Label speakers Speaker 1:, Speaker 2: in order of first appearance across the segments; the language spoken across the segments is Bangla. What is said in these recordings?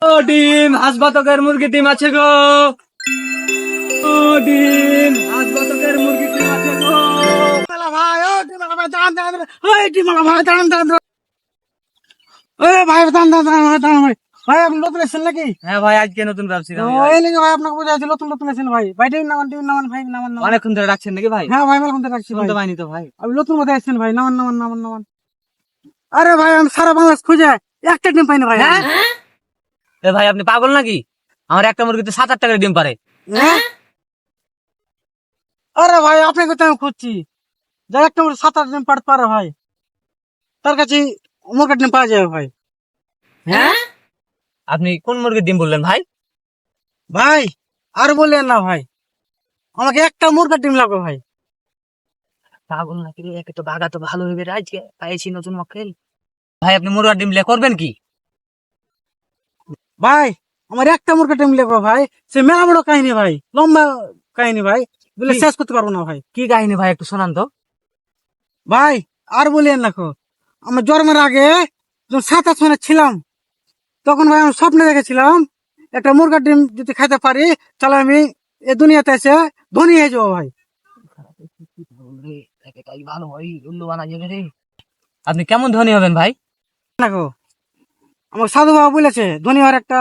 Speaker 1: ও ডিম, হাঁস বাতকের মুরগি ডিম আছে গো। ও ডিম, হাঁস বাতকের মুরগি ডিম আছে গো।
Speaker 2: ভাই ও ডিমালা ভাই দাঁড়ান দাঁড়ান, ওই ডিমালা ভাই দাঁড়ান দাঁড়ান, ওই ভাই দাঁড়ান দাঁড়ান দাঁড়ান ভাই দাঁড়ান ভাই। ভাই আপনি নতুন এসেছেন নাকি?
Speaker 1: হ্যাঁ ভাই, আজকে নতুন ব্যবসা।
Speaker 2: এই লেগে ভাই আপনাকে বোঝা যাচ্ছে নতুন নতুন এসেছেন ভাই। ভাই টিভি নামান ভাই নামান নামান।
Speaker 1: অনেকক্ষণ ধরে রাখছেন নাকি ভাই?
Speaker 2: হ্যাঁ ভাই মেলকম রাখছি ভাই।
Speaker 1: শুনতে পাইনি তো ভাই।
Speaker 2: আপনি নতুন মধ্যে এসেছেন ভাই, নামান নামান নামান নামান। আরে ভাই আমি সারা বাংলাদেশ খুঁজে একটা ডিম পাইনি ভাই।
Speaker 1: হ্যাঁ? এ ভাই আপনি পাগল নাকি? আমার একটা মুরগিতে 7-8 টাকার ডিম পারে।
Speaker 2: হ্যাঁ? আরে ভাই আপনাকে তো আমি খুঁজছি, যার একটা 7-8 ডিম পারে ভাই, তার কাছে মুরগির ডিম পাওয়া যাবে ভাই।
Speaker 1: হ্যাঁ? আপনি কোন মুরগির ডিম বললেন ভাই?
Speaker 2: ভাই আর বললেন না ভাই, আমাকে একটা মুরগির ডিম লাগবে ভাই।
Speaker 1: পাগল নাকি রে? একে তো বাগা তো ভালো হইবে রে, আজকে পাইছি নতুন মক্কেল। ভাই আপনি মুরগার ডিম লে করবেন কি?
Speaker 2: ভাই আমার একটা মুরগির ডিম লাগবে ভাই, সে মেলা বড় কাহিনী ভাই, লম্বা কাহিনী ভাই, বলে শেষ করতে পারবো না ভাই।
Speaker 1: কি কাহিনী ভাই, একটু শোনান তো।
Speaker 2: ভাই আর বলিয়েন না, আমার জন্মের আগে যখন 7-8 মাস ছিলাম, তখন ভাই আমি স্বপ্নে দেখেছিলাম একটা মুরগার ডিম যদি খাইতে পারি তাহলে আমি এই দুনিয়াতে এসে ধনী হয়ে যাবো ভাই।
Speaker 1: আপনি কেমন ধনী হবেন ভাই?
Speaker 2: দেখো আমার সাধু বাবা বলেছে ধনী হওয়ার একটা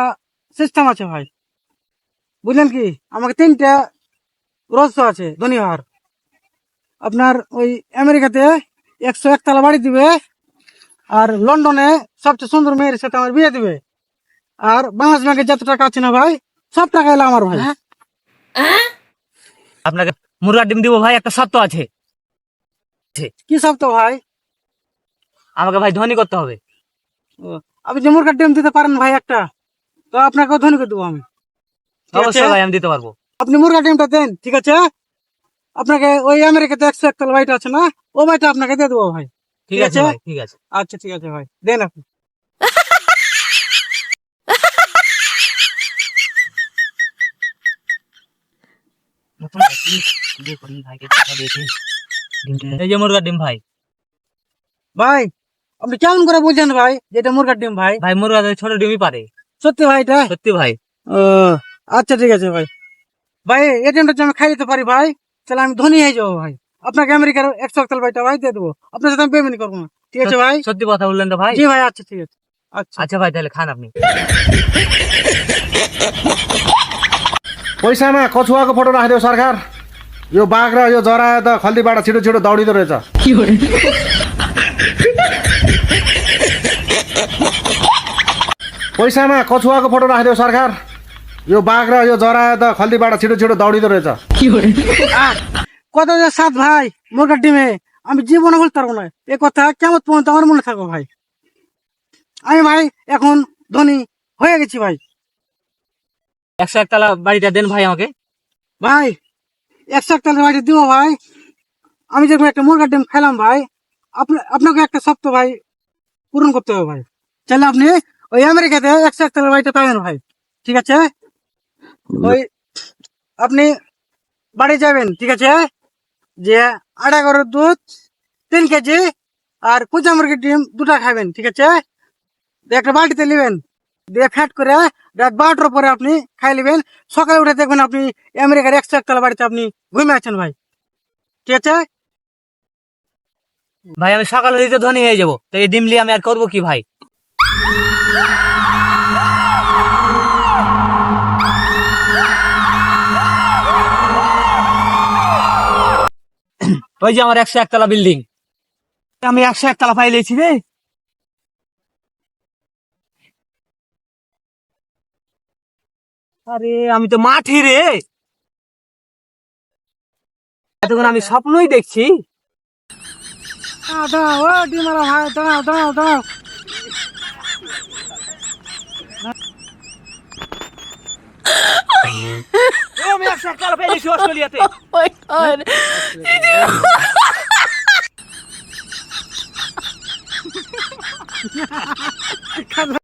Speaker 2: সিস্টেম আছে ভাই, বুঝলেন কি? আমাকে 3টা রহস্য আছে ধনী হওয়ার। আপনার ওই আমেরিকাতে 101 তলা বাড়ি দিবে, আর লন্ডনে সবচেয়ে সুন্দর মেয়ের সাথে আমার বিয়ে দিবে, আর বাংলাদেশ ব্যাংকে যত টাকা আছে না ভাই, সব টাকা এলো আমার ভাই।
Speaker 1: আপনাকে মুরগার ডিম দিব ভাই, একটা শর্ত আছে।
Speaker 2: কি সব তো ভাই?
Speaker 1: আমাকে ভাই ধনী করতে হবে।
Speaker 2: আপনি যে মুরগার ডিম দিতে পারেন ভাই একটা, তো আপনাকে ধনী করে দেবো আমি। ঠিক আছে?
Speaker 1: অবশ্যই ভাই আমি দিতে পারবো।
Speaker 2: আপনি মুরগার ডিমটা দেন, ঠিক আছে? আপনাকে ওই আমেরিকাতে 101 তলা বাড়িটা আছে না, ও বাড়িটা আপনাকে দিয়ে দেবো ভাই।
Speaker 1: ঠিক আছে ভাই, ঠিক আছে।
Speaker 2: আচ্ছা ঠিক আছে ভাই, দেন আপনি।
Speaker 1: এই যে মুরগার ডিম ভাই।
Speaker 2: ভাই আপনি কেমন করে বুঝছেন ভাই যেটা মুরগার ডিম ভাই?
Speaker 1: ভাই মুরগা তো ছোট ডিমই পারে।
Speaker 2: সত্যি ভাই এটা?
Speaker 1: সত্যি ভাই।
Speaker 2: ও আচ্ছা ঠিক আছে ভাই। ভাই এই ডিমটা যদি আমি খাই দিতে পারি ভাই, তাহলে আমি ধনী হয়ে যাবো ভাই। আপনাকে আমেরিকার 101 তলা বাড়িটা ভাই দিয়ে দেবো, আপনার সাথে আমি পেমেন্ট করবো না। ঠিক আছে ভাই?
Speaker 1: সত্যি কথা বললেন তো ভাই?
Speaker 2: জি ভাই, আচ্ছা ঠিক আছে। আচ্ছা
Speaker 1: আচ্ছা ভাই, তাহলে খান আপনি।
Speaker 3: पैसामा कछुवाको फोटो राखिदियो सरकार। यो बाघ र यो जरा त खल्तीबाट छिटो छिटो दौडिँदो रहेछ। पैसामा कछुवाको फोटो राखिदियो सरकार। यो बाघ र यो जरा त खल्तीबाट छिटो छिटो दौडिँदो रहेछ।
Speaker 2: কত যে সাত ভাই মুরগার ডিমে, আমি জীবনে বলতে পারবো না এ কথা, কেমন পর্যন্ত আমার মনে থাকবো ভাই। আমি ভাই এখন ধনী হয়ে গেছি ভাই।
Speaker 1: 101 তলা বাড়িটা দেন ভাই আমাকে।
Speaker 2: ভাই 101 তলা বাড়ি দিব ভাই, আমি যখন একটা মুরগার ডিম খাইলাম ভাই, আপনাকে একটা সপ্তাহ ভাই পূরণ করতে হবে ভাই। চাইলে আপনি ওই আমেরিকাতে 101 তলা বাড়িটা পাবেন ভাই। ঠিক আছে? ওই আপনি বাড়ি যাবেন, ঠিক আছে? যে আড়া গরুর দুধ 3 কেজি আর কুচা মুরগির ডিম 2টা খাবেন, ঠিক আছে? দিয়ে একটা বালতিতে নেবেন, দিয়ে ফ্যাট করে রাত 12টার পরে আপনি খাই নেবেন। সকালে উঠে দেখবেন আপনি আমেরিকার 101 তলা বাড়িতে আপনি ঘুমিয়ে আছেন ভাই। ঠিক আছে?
Speaker 1: ভাই আমি সকাল হলেই তো ধনী হয়ে যাবো, তো এই ডিম নিয়ে আমি আর করবো কি ভাই? ওই যে আমার 101 তলা বিল্ডিং, আমি 101 তলা পাই লেছি রে। আরে আমি তো মাঠে রে, এতক্ষণ আমি স্বপ্নই দেখছি।
Speaker 2: দাঁড়াও ও ডিমারা ভাই, দাঁড়াও দাঁড়াও দাঁড়াও।
Speaker 1: আমি 101 তলা পাই লেছি অস্ট্রেলিয়াতে।
Speaker 4: Oh my god.